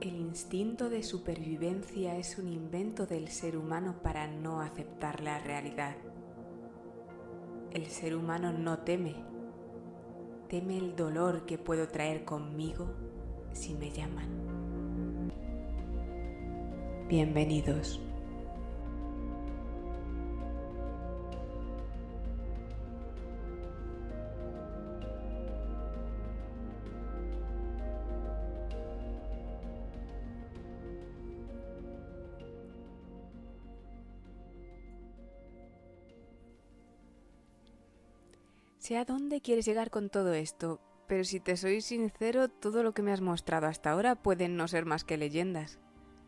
El instinto de supervivencia es un invento del ser humano para no aceptar la realidad. El ser humano no teme. Teme el dolor que puedo traer conmigo si me llaman. Bienvenidos. Sé a dónde quieres llegar con todo esto, pero si te soy sincero, todo lo que me has mostrado hasta ahora pueden no ser más que leyendas.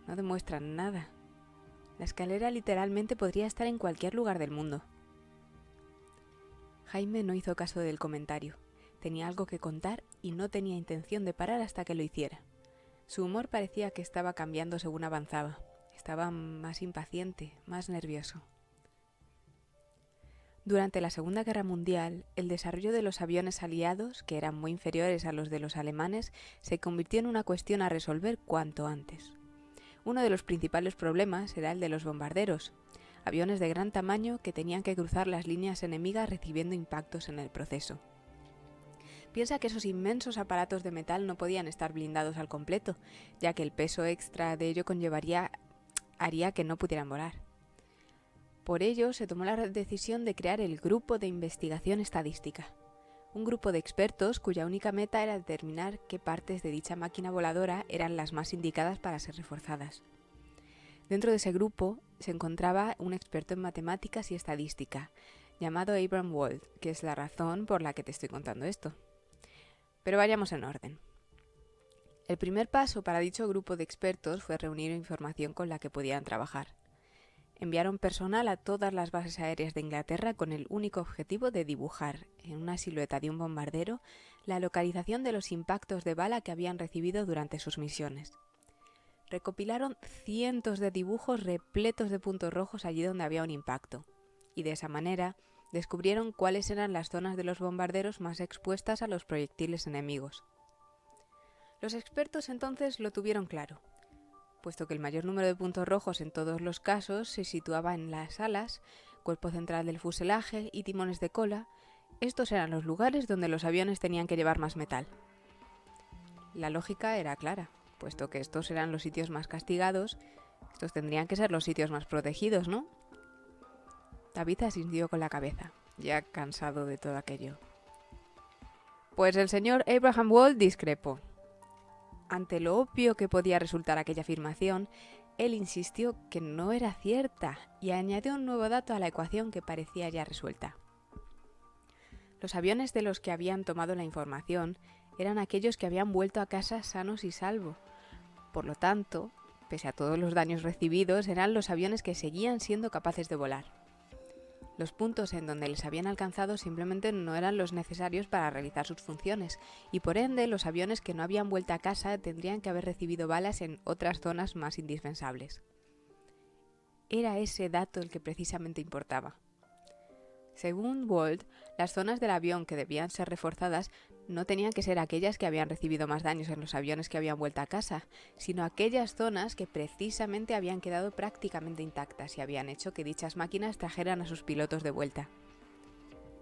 No demuestran nada. La escalera literalmente podría estar en cualquier lugar del mundo. Jaime no hizo caso del comentario. Tenía algo que contar y no tenía intención de parar hasta que lo hiciera. Su humor parecía que estaba cambiando según avanzaba. Estaba más impaciente, más nervioso. Durante la Segunda Guerra Mundial, el desarrollo de los aviones aliados, que eran muy inferiores a los de los alemanes, se convirtió en una cuestión a resolver cuanto antes. Uno de los principales problemas era el de los bombarderos, aviones de gran tamaño que tenían que cruzar las líneas enemigas recibiendo impactos en el proceso. Piensa que esos inmensos aparatos de metal no podían estar blindados al completo, ya que el peso extra de ello haría que no pudieran volar. Por ello, se tomó la decisión de crear el Grupo de Investigación Estadística, un grupo de expertos cuya única meta era determinar qué partes de dicha máquina voladora eran las más indicadas para ser reforzadas. Dentro de ese grupo se encontraba un experto en matemáticas y estadística, llamado Abraham Wald, que es la razón por la que te estoy contando esto. Pero vayamos en orden. El primer paso para dicho grupo de expertos fue reunir información con la que podían trabajar. Enviaron personal a todas las bases aéreas de Inglaterra con el único objetivo de dibujar, en una silueta de un bombardero, la localización de los impactos de bala que habían recibido durante sus misiones. Recopilaron cientos de dibujos repletos de puntos rojos allí donde había un impacto, y de esa manera descubrieron cuáles eran las zonas de los bombarderos más expuestas a los proyectiles enemigos. Los expertos entonces lo tuvieron claro. Puesto que el mayor número de puntos rojos en todos los casos se situaba en las alas, cuerpo central del fuselaje y timones de cola, estos eran los lugares donde los aviones tenían que llevar más metal. La lógica era clara, puesto que estos eran los sitios más castigados, estos tendrían que ser los sitios más protegidos, ¿no? David asintió con la cabeza, ya cansado de todo aquello. Pues el señor Abraham Wald discrepó. Ante lo obvio que podía resultar aquella afirmación, él insistió que no era cierta y añadió un nuevo dato a la ecuación que parecía ya resuelta. Los aviones de los que habían tomado la información eran aquellos que habían vuelto a casa sanos y salvo. Por lo tanto, pese a todos los daños recibidos, eran los aviones que seguían siendo capaces de volar. Los puntos en donde les habían alcanzado simplemente no eran los necesarios para realizar sus funciones, y por ende los aviones que no habían vuelto a casa tendrían que haber recibido balas en otras zonas más indispensables. Era ese dato el que precisamente importaba. Según Wald, las zonas del avión que debían ser reforzadas no tenían que ser aquellas que habían recibido más daños en los aviones que habían vuelto a casa, sino aquellas zonas que precisamente habían quedado prácticamente intactas y habían hecho que dichas máquinas trajeran a sus pilotos de vuelta.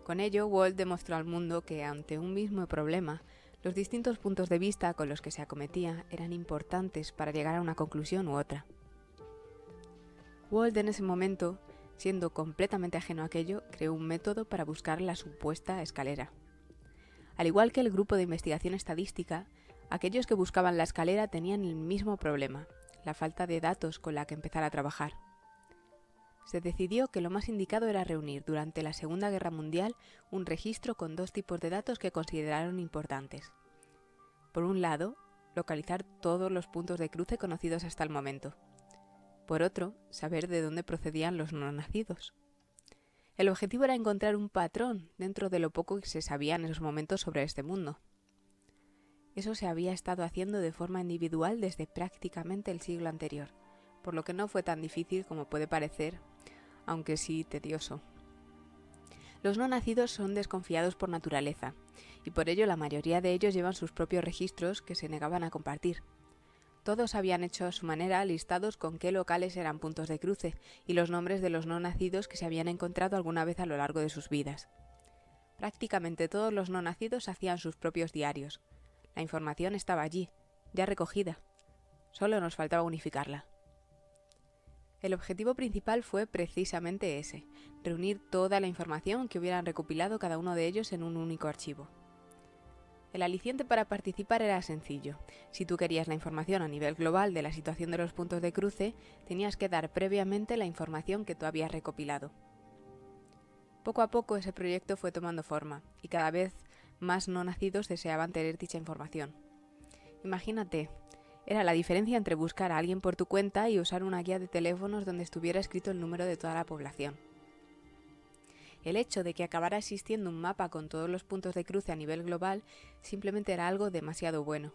Con ello, Wald demostró al mundo que, ante un mismo problema, los distintos puntos de vista con los que se acometía eran importantes para llegar a una conclusión u otra. Wald en ese momento, siendo completamente ajeno a aquello, creó un método para buscar la supuesta escalera. Al igual que el grupo de investigación estadística, aquellos que buscaban la escalera tenían el mismo problema, la falta de datos con la que empezar a trabajar. Se decidió que lo más indicado era reunir durante la Segunda Guerra Mundial un registro con dos tipos de datos que consideraron importantes. Por un lado, localizar todos los puntos de cruce conocidos hasta el momento. Por otro, saber de dónde procedían los no nacidos. El objetivo era encontrar un patrón dentro de lo poco que se sabía en esos momentos sobre este mundo. Eso se había estado haciendo de forma individual desde prácticamente el siglo anterior, por lo que no fue tan difícil como puede parecer, aunque sí tedioso. Los no nacidos son desconfiados por naturaleza, y por ello la mayoría de ellos llevan sus propios registros que se negaban a compartir. Todos habían hecho a su manera listados con qué locales eran puntos de cruce y los nombres de los no nacidos que se habían encontrado alguna vez a lo largo de sus vidas. Prácticamente todos los no nacidos hacían sus propios diarios. La información estaba allí, ya recogida. Solo nos faltaba unificarla. El objetivo principal fue precisamente ese, reunir toda la información que hubieran recopilado cada uno de ellos en un único archivo. El aliciente para participar era sencillo. Si tú querías la información a nivel global de la situación de los puntos de cruce, tenías que dar previamente la información que tú habías recopilado. Poco a poco ese proyecto fue tomando forma, y cada vez más no nacidos deseaban tener dicha información. Imagínate, era la diferencia entre buscar a alguien por tu cuenta y usar una guía de teléfonos donde estuviera escrito el número de toda la población. El hecho de que acabara existiendo un mapa con todos los puntos de cruce a nivel global simplemente era algo demasiado bueno.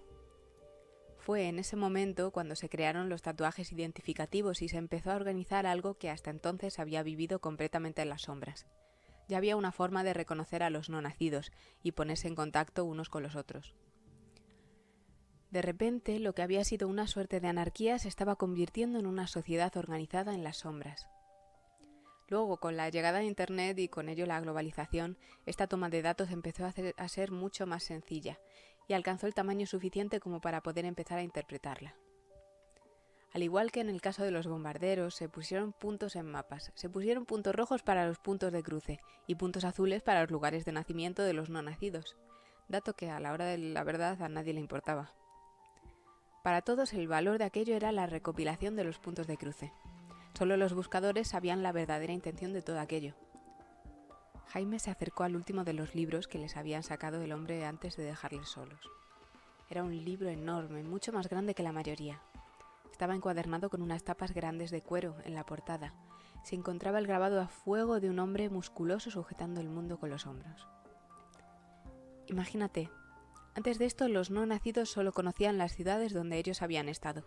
Fue en ese momento cuando se crearon los tatuajes identificativos y se empezó a organizar algo que hasta entonces había vivido completamente en las sombras. Ya había una forma de reconocer a los no nacidos y ponerse en contacto unos con los otros. De repente, lo que había sido una suerte de anarquía se estaba convirtiendo en una sociedad organizada en las sombras. Luego, con la llegada de Internet y con ello la globalización, esta toma de datos empezó a ser mucho más sencilla y alcanzó el tamaño suficiente como para poder empezar a interpretarla. Al igual que en el caso de los bombarderos, se pusieron puntos en mapas, se pusieron puntos rojos para los puntos de cruce y puntos azules para los lugares de nacimiento de los no nacidos, dato que a la hora de la verdad a nadie le importaba. Para todos el valor de aquello era la recopilación de los puntos de cruce. Solo los buscadores sabían la verdadera intención de todo aquello. Jaime se acercó al último de los libros que les habían sacado del hombre antes de dejarles solos. Era un libro enorme, mucho más grande que la mayoría. Estaba encuadernado con unas tapas grandes de cuero en la portada. Se encontraba el grabado a fuego de un hombre musculoso sujetando el mundo con los hombros. Imagínate, antes de esto los no nacidos solo conocían las ciudades donde ellos habían estado.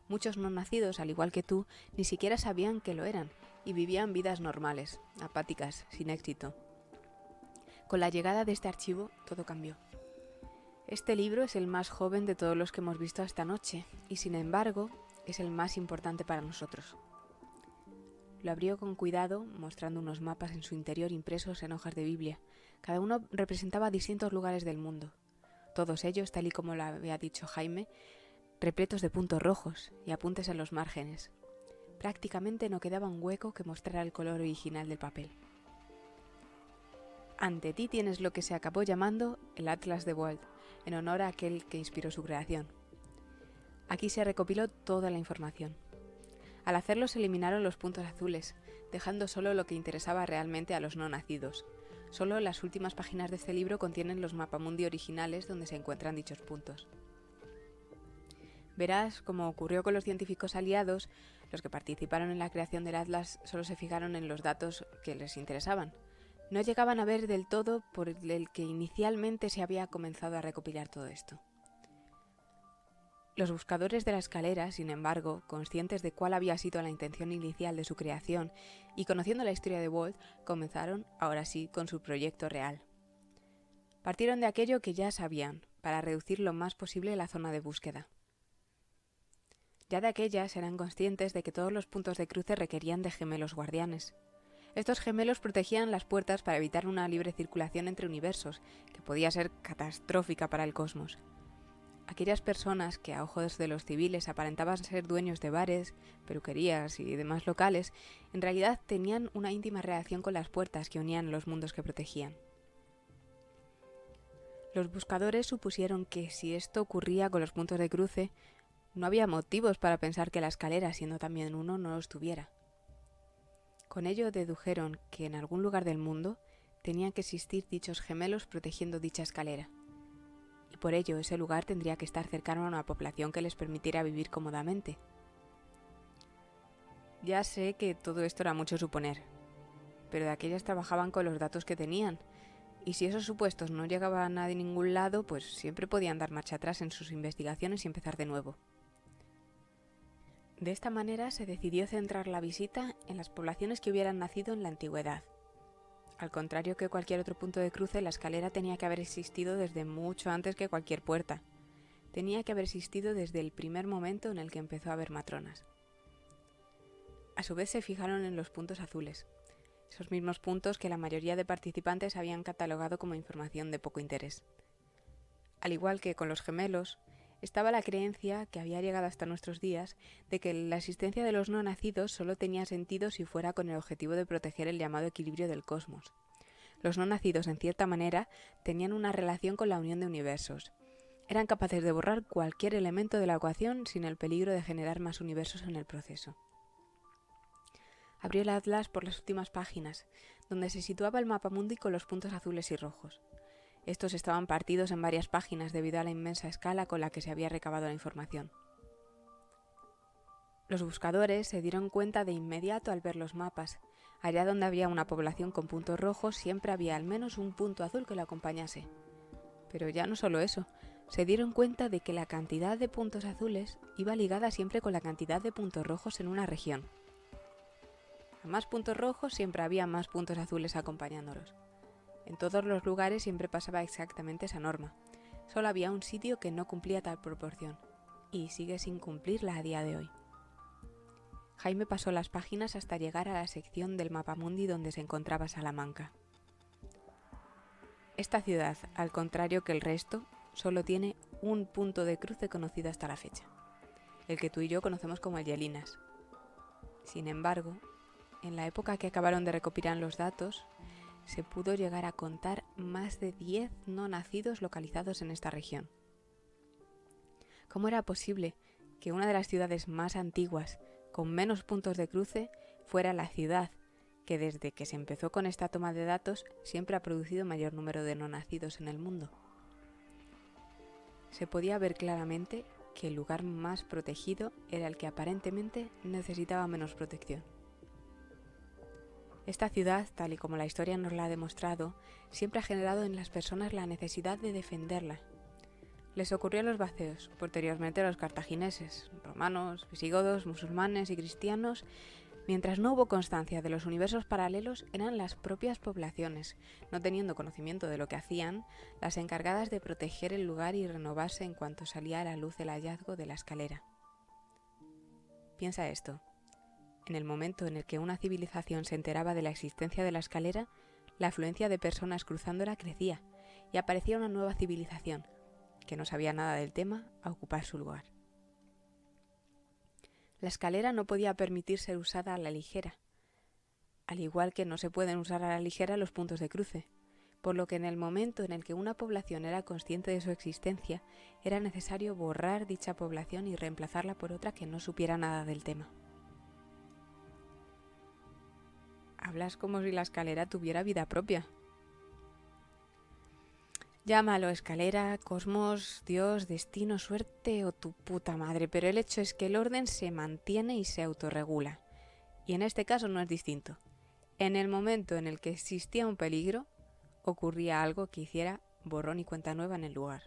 Muchos no nacidos, al igual que tú, ni siquiera sabían que lo eran y vivían vidas normales, apáticas, sin éxito. Con la llegada de este archivo, todo cambió. Este libro es el más joven de todos los que hemos visto esta noche y, sin embargo, es el más importante para nosotros. Lo abrió con cuidado, mostrando unos mapas en su interior impresos en hojas de Biblia. Cada uno representaba distintos lugares del mundo. Todos ellos, tal y como lo había dicho Jaime, repletos de puntos rojos y apuntes en los márgenes. Prácticamente no quedaba un hueco que mostrara el color original del papel. Ante ti tienes lo que se acabó llamando el Atlas de Walt, en honor a aquel que inspiró su creación. Aquí se recopiló toda la información. Al hacerlo se eliminaron los puntos azules, dejando solo lo que interesaba realmente a los no nacidos. Solo las últimas páginas de este libro contienen los mapamundi originales donde se encuentran dichos puntos. Verás, como ocurrió con los científicos aliados, los que participaron en la creación del Atlas solo se fijaron en los datos que les interesaban. No llegaban a ver del todo por el que inicialmente se había comenzado a recopilar todo esto. Los buscadores de la escalera, sin embargo, conscientes de cuál había sido la intención inicial de su creación y conociendo la historia de Walt, comenzaron, ahora sí, con su proyecto real. Partieron de aquello que ya sabían, para reducir lo más posible la zona de búsqueda. Ya de aquellas eran conscientes de que todos los puntos de cruce requerían de gemelos guardianes. Estos gemelos protegían las puertas para evitar una libre circulación entre universos, que podía ser catastrófica para el cosmos. Aquellas personas que a ojos de los civiles aparentaban ser dueños de bares, peluquerías y demás locales, en realidad tenían una íntima relación con las puertas que unían los mundos que protegían. Los buscadores supusieron que si esto ocurría con los puntos de cruce, no había motivos para pensar que la escalera, siendo también uno, no los tuviera. Con ello dedujeron que en algún lugar del mundo tenían que existir dichos gemelos protegiendo dicha escalera. Y por ello ese lugar tendría que estar cercano a una población que les permitiera vivir cómodamente. Ya sé que todo esto era mucho suponer, pero de aquellas trabajaban con los datos que tenían, y si esos supuestos no llegaban a ningún lado, pues siempre podían dar marcha atrás en sus investigaciones y empezar de nuevo. De esta manera se decidió centrar la visita en las poblaciones que hubieran nacido en la antigüedad. Al contrario que cualquier otro punto de cruce, la escalera tenía que haber existido desde mucho antes que cualquier puerta. tenía que haber existido desde el primer momento en el que empezó a haber matronas. A su vez se fijaron en los puntos azules, esos mismos puntos que la mayoría de participantes habían catalogado como información de poco interés. Al igual que con los gemelos, estaba la creencia, que había llegado hasta nuestros días, de que la existencia de los no nacidos solo tenía sentido si fuera con el objetivo de proteger el llamado equilibrio del cosmos. Los no nacidos, en cierta manera, tenían una relación con la unión de universos. Eran capaces de borrar cualquier elemento de la ecuación sin el peligro de generar más universos en el proceso. Abrió el atlas por las últimas páginas, donde se situaba el mapamundi con los puntos azules y rojos. Estos estaban partidos en varias páginas debido a la inmensa escala con la que se había recabado la información. Los buscadores se dieron cuenta de inmediato al ver los mapas. Allá donde había una población con puntos rojos siempre había al menos un punto azul que lo acompañase. Pero ya no solo eso, se dieron cuenta de que la cantidad de puntos azules iba ligada siempre con la cantidad de puntos rojos en una región. A más puntos rojos siempre había más puntos azules acompañándolos. En todos los lugares siempre pasaba exactamente esa norma. Solo había un sitio que no cumplía tal proporción, y sigue sin cumplirla a día de hoy. Jaime pasó las páginas hasta llegar a la sección del mapamundi donde se encontraba Salamanca. Esta ciudad, al contrario que el resto, solo tiene un punto de cruce conocido hasta la fecha, el que tú y yo conocemos como el Yelinas. Sin embargo, en la época que acabaron de recopilar los datos, se pudo llegar a contar más de 10 no nacidos localizados en esta región. ¿Cómo era posible que una de las ciudades más antiguas, con menos puntos de cruce, fuera la ciudad que desde que se empezó con esta toma de datos siempre ha producido mayor número de no nacidos en el mundo? Se podía ver claramente que el lugar más protegido era el que aparentemente necesitaba menos protección. Esta ciudad, tal y como la historia nos la ha demostrado, siempre ha generado en las personas la necesidad de defenderla. Les ocurrió a los vacceos, posteriormente a los cartagineses, romanos, visigodos, musulmanes y cristianos. Mientras no hubo constancia de los universos paralelos, eran las propias poblaciones, no teniendo conocimiento de lo que hacían, las encargadas de proteger el lugar y renovarse en cuanto salía a la luz el hallazgo de la escalera. Piensa esto. En el momento en el que una civilización se enteraba de la existencia de la escalera, la afluencia de personas cruzándola crecía y aparecía una nueva civilización, que no sabía nada del tema, a ocupar su lugar. La escalera no podía permitir ser usada a la ligera, al igual que no se pueden usar a la ligera los puntos de cruce, por lo que en el momento en el que una población era consciente de su existencia, era necesario borrar dicha población y reemplazarla por otra que no supiera nada del tema. Hablas como si la escalera tuviera vida propia. Llámalo escalera, cosmos, Dios, destino, suerte o tu puta madre, pero el hecho es que el orden se mantiene y se autorregula. Y en este caso no es distinto. En el momento en el que existía un peligro, ocurría algo que hiciera borrón y cuenta nueva en el lugar.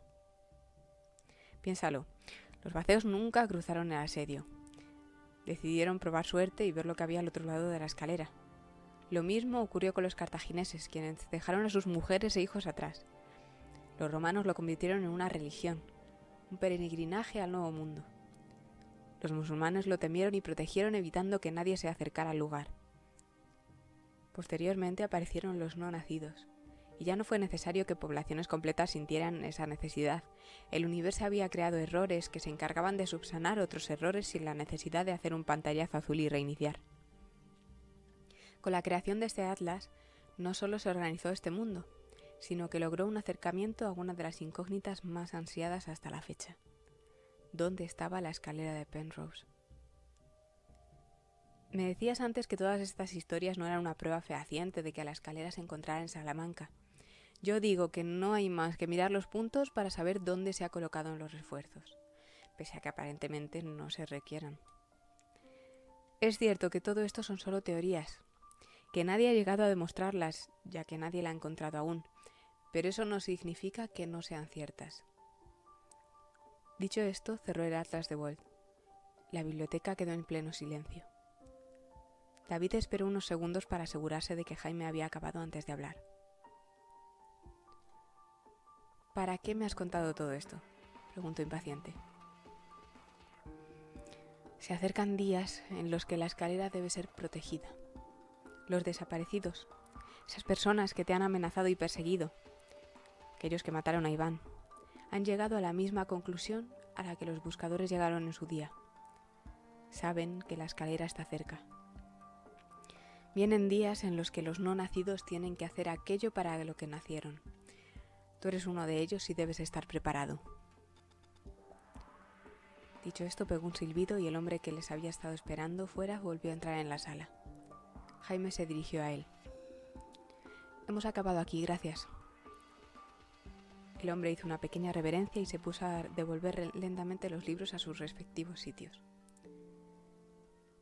Piénsalo, los vacceos nunca cruzaron el asedio. Decidieron probar suerte y ver lo que había al otro lado de la escalera. Lo mismo ocurrió con los cartagineses, quienes dejaron a sus mujeres e hijos atrás. Los romanos lo convirtieron en una religión, un peregrinaje al nuevo mundo. Los musulmanes lo temieron y protegieron evitando que nadie se acercara al lugar. Posteriormente aparecieron los no nacidos, y ya no fue necesario que poblaciones completas sintieran esa necesidad. El universo había creado errores que se encargaban de subsanar otros errores sin la necesidad de hacer un pantallazo azul y reiniciar. Con la creación de este atlas, no solo se organizó este mundo, sino que logró un acercamiento a una de las incógnitas más ansiadas hasta la fecha. ¿Dónde estaba la escalera de Penrose? Me decías antes que todas estas historias no eran una prueba fehaciente de que la escalera se encontrara en Salamanca. Yo digo que no hay más que mirar los puntos para saber dónde se ha colocado en los refuerzos, pese a que aparentemente no se requieran. Es cierto que todo esto son solo teorías, que nadie ha llegado a demostrarlas, ya que nadie la ha encontrado aún, pero eso no significa que no sean ciertas. Dicho esto, cerró el atlas de Wold. La biblioteca quedó en pleno silencio. David esperó unos segundos para asegurarse de que Jaime había acabado antes de hablar. ¿Para qué me has contado todo esto? preguntó impaciente. Se acercan días en los que la escalera debe ser protegida. Los desaparecidos, esas personas que te han amenazado y perseguido, aquellos que mataron a Iván, han llegado a la misma conclusión a la que los buscadores llegaron en su día. Saben que la escalera está cerca. Vienen días en los que los no nacidos tienen que hacer aquello para lo que nacieron. Tú eres uno de ellos y debes estar preparado. Dicho esto, pegó un silbido y el hombre que les había estado esperando fuera volvió a entrar en la sala. Jaime se dirigió a él. Hemos acabado aquí, gracias. El hombre hizo una pequeña reverencia y se puso a devolver lentamente los libros a sus respectivos sitios.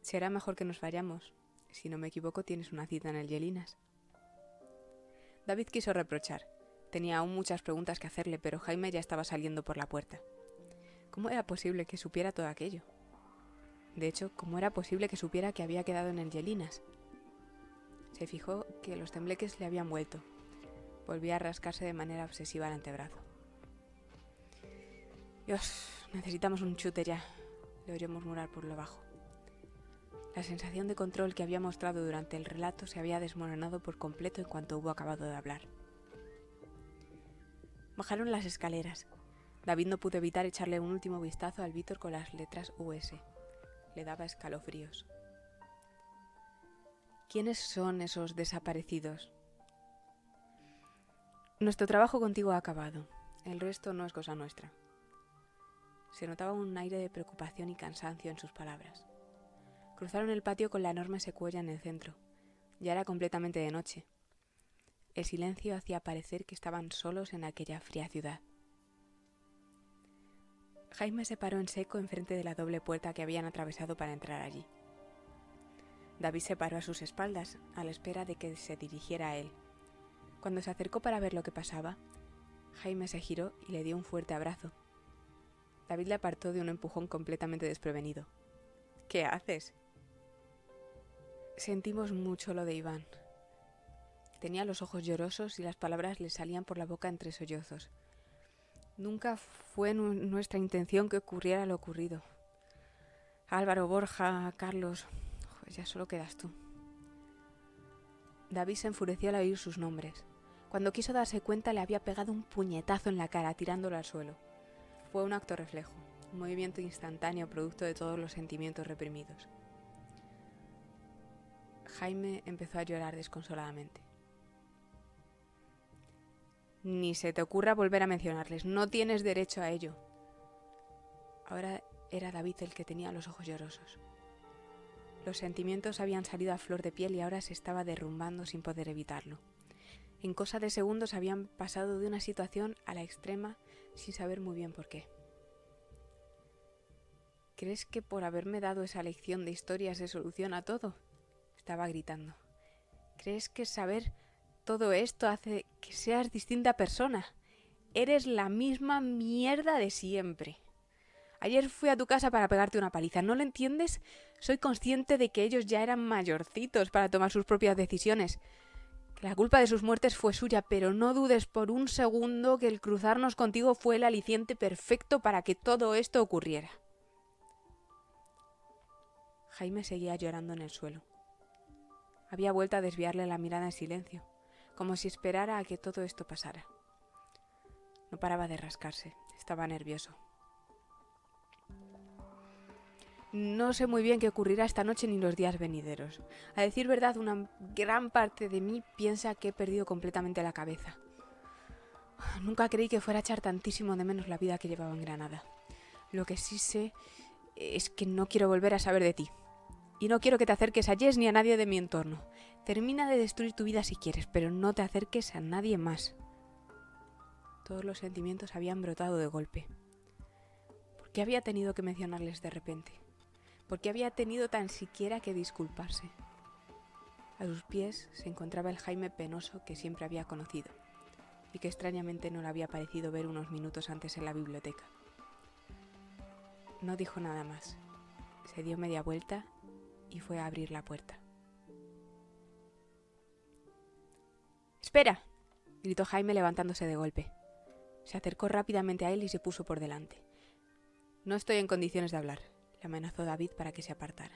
Será mejor que nos vayamos. Si no me equivoco, tienes una cita en el Yelinas. David quiso reprochar. Tenía aún muchas preguntas que hacerle, pero Jaime ya estaba saliendo por la puerta. ¿Cómo era posible que supiera todo aquello? De hecho, ¿cómo era posible que supiera que había quedado en el Yelinas? Se fijó que los tembleques le habían vuelto. Volvía a rascarse de manera obsesiva el antebrazo. Dios, necesitamos un chute ya, le oyó murmurar por lo bajo. La sensación de control que había mostrado durante el relato se había desmoronado por completo en cuanto hubo acabado de hablar. Bajaron las escaleras. David no pudo evitar echarle un último vistazo al Víctor con las letras US. Le daba escalofríos. ¿Quiénes son esos desaparecidos? Nuestro trabajo contigo ha acabado. El resto no es cosa nuestra. Se notaba un aire de preocupación y cansancio en sus palabras. Cruzaron el patio con la enorme secuoya en el centro. Ya era completamente de noche. El silencio hacía parecer que estaban solos en aquella fría ciudad. Jaime se paró en seco enfrente de la doble puerta que habían atravesado para entrar allí. David se paró a sus espaldas, a la espera de que se dirigiera a él. Cuando se acercó para ver lo que pasaba, Jaime se giró y le dio un fuerte abrazo. David le apartó de un empujón completamente desprevenido. ¿Qué haces? Sentimos mucho lo de Iván. Tenía los ojos llorosos y las palabras le salían por la boca entre sollozos. Nunca fue nuestra intención que ocurriera lo ocurrido. Álvaro, Borja, Carlos... ya solo quedas tú. David se enfureció al oír sus nombres. Cuando quiso darse cuenta le había pegado un puñetazo en la cara, tirándolo al suelo. Fue un acto reflejo, un movimiento instantáneo producto de todos los sentimientos reprimidos. Jaime empezó a llorar desconsoladamente. Ni se te ocurra volver a mencionarles, no tienes derecho a ello. Ahora era David el que tenía los ojos llorosos. Los sentimientos habían salido a flor de piel y ahora se estaba derrumbando sin poder evitarlo. En cosa de segundos habían pasado de una situación a la extrema sin saber muy bien por qué. ¿Crees que por haberme dado esa lección de historia se soluciona todo? Estaba gritando. ¿Crees que saber todo esto hace que seas distinta persona? Eres la misma mierda de siempre. Ayer fui a tu casa para pegarte una paliza, ¿no lo entiendes? Soy consciente de que ellos ya eran mayorcitos para tomar sus propias decisiones. Que la culpa de sus muertes fue suya, pero no dudes por un segundo que el cruzarnos contigo fue el aliciente perfecto para que todo esto ocurriera. Jaime seguía llorando en el suelo. Había vuelto a desviarle la mirada en silencio, como si esperara a que todo esto pasara. No paraba de rascarse, estaba nervioso. No sé muy bien qué ocurrirá esta noche ni los días venideros. A decir verdad, una gran parte de mí piensa que he perdido completamente la cabeza. Nunca creí que fuera a echar tantísimo de menos la vida que llevaba en Granada. Lo que sí sé es que no quiero volver a saber de ti. Y no quiero que te acerques a Jess ni a nadie de mi entorno. Termina de destruir tu vida si quieres, pero no te acerques a nadie más. Todos los sentimientos habían brotado de golpe. ¿Por qué había tenido que mencionarles de repente? ¿Por qué había tenido tan siquiera que disculparse? A sus pies se encontraba el Jaime penoso que siempre había conocido y que extrañamente no le había parecido ver unos minutos antes en la biblioteca. No dijo nada más. Se dio media vuelta y fue a abrir la puerta. ¡Espera!, gritó Jaime levantándose de golpe. Se acercó rápidamente a él y se puso por delante. «No estoy en condiciones de hablar», le amenazó David para que se apartara.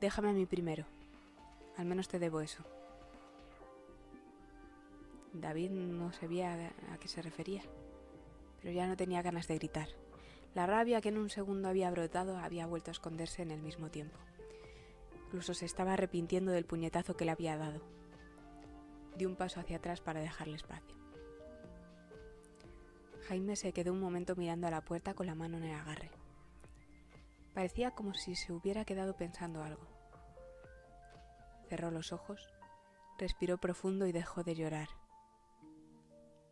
«Déjame a mí primero. Al menos te debo eso». David no sabía a qué se refería, pero ya no tenía ganas de gritar. La rabia que en un segundo había brotado había vuelto a esconderse en el mismo tiempo. Incluso se estaba arrepintiendo del puñetazo que le había dado. Dio un paso hacia atrás para dejarle espacio. Jaime se quedó un momento mirando a la puerta con la mano en el agarre. Parecía como si se hubiera quedado pensando algo. Cerró los ojos, respiró profundo y dejó de llorar.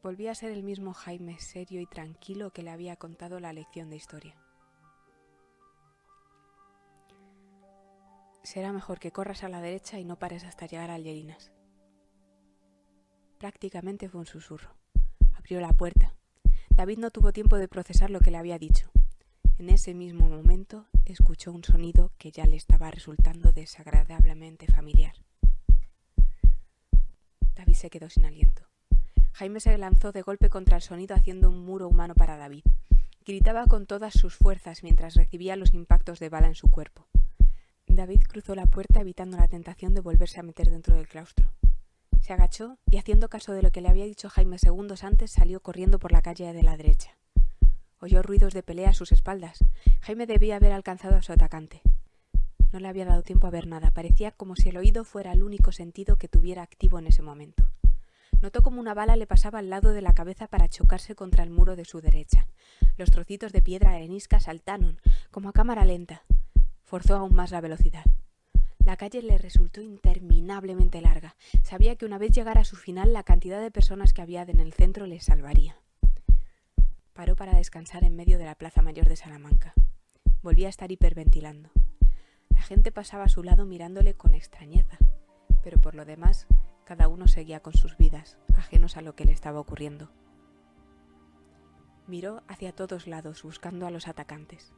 Volvía a ser el mismo Jaime serio y tranquilo que le había contado la lección de historia. «Será mejor que corras a la derecha y no pares hasta llegar a Llerinas». Prácticamente fue un susurro. Abrió la puerta. David no tuvo tiempo de procesar lo que le había dicho. En ese mismo momento escuchó un sonido que ya le estaba resultando desagradablemente familiar. David se quedó sin aliento. Jaime se lanzó de golpe contra el sonido haciendo un muro humano para David. Gritaba con todas sus fuerzas mientras recibía los impactos de bala en su cuerpo. David cruzó la puerta evitando la tentación de volverse a meter dentro del claustro. Se agachó y, haciendo caso de lo que le había dicho Jaime segundos antes, salió corriendo por la calle de la derecha. Oyó ruidos de pelea a sus espaldas. Jaime debía haber alcanzado a su atacante. No le había dado tiempo a ver nada. Parecía como si el oído fuera el único sentido que tuviera activo en ese momento. Notó como una bala le pasaba al lado de la cabeza para chocarse contra el muro de su derecha. Los trocitos de piedra arenisca saltaron, como a cámara lenta. Forzó aún más la velocidad. La calle le resultó interminablemente larga. Sabía que una vez llegara a su final, la cantidad de personas que había en el centro le salvaría. Paró para descansar en medio de la Plaza Mayor de Salamanca. Volvía a estar hiperventilando. La gente pasaba a su lado mirándole con extrañeza, pero por lo demás, cada uno seguía con sus vidas, ajenos a lo que le estaba ocurriendo. Miró hacia todos lados buscando a los atacantes.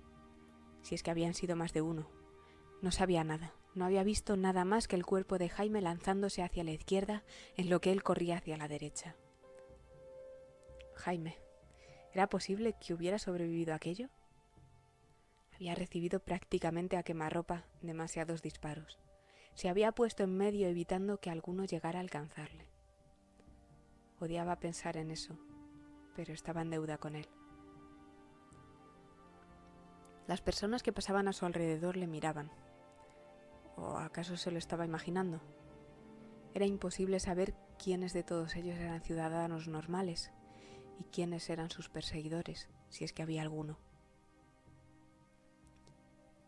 Si es que habían sido más de uno. No sabía nada. No había visto nada más que el cuerpo de Jaime lanzándose hacia la izquierda en lo que él corría hacia la derecha. Jaime. ¿Era posible que hubiera sobrevivido a aquello? Había recibido prácticamente a quemarropa demasiados disparos. Se había puesto en medio evitando que alguno llegara a alcanzarle. Odiaba pensar en eso, pero estaba en deuda con él. Las personas que pasaban a su alrededor le miraban. ¿O acaso se lo estaba imaginando? Era imposible saber quiénes de todos ellos eran ciudadanos normales y quiénes eran sus perseguidores, si es que había alguno.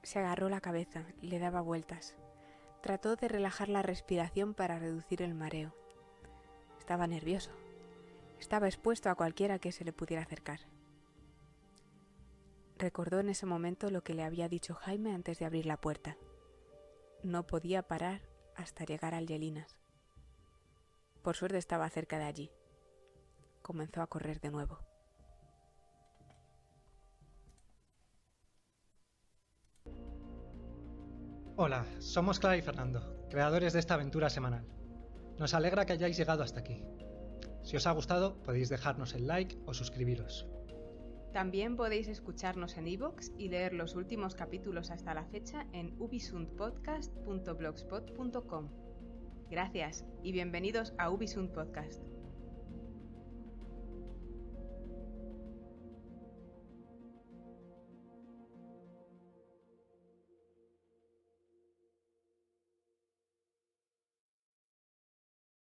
Se agarró la cabeza, le daba vueltas. Trató de relajar la respiración para reducir el mareo. Estaba nervioso. Estaba expuesto a cualquiera que se le pudiera acercar. Recordó en ese momento lo que le había dicho Jaime antes de abrir la puerta. No podía parar hasta llegar a Llerinas. Por suerte estaba cerca de allí. Comenzó a correr de nuevo. Hola, somos Clara y Fernando, creadores de esta aventura semanal. Nos alegra que hayáis llegado hasta aquí. Si os ha gustado, podéis dejarnos el like o suscribiros. También podéis escucharnos en iVoox y leer los últimos capítulos hasta la fecha en ubisundpodcast.blogspot.com. Gracias y bienvenidos a Ubisund Podcast.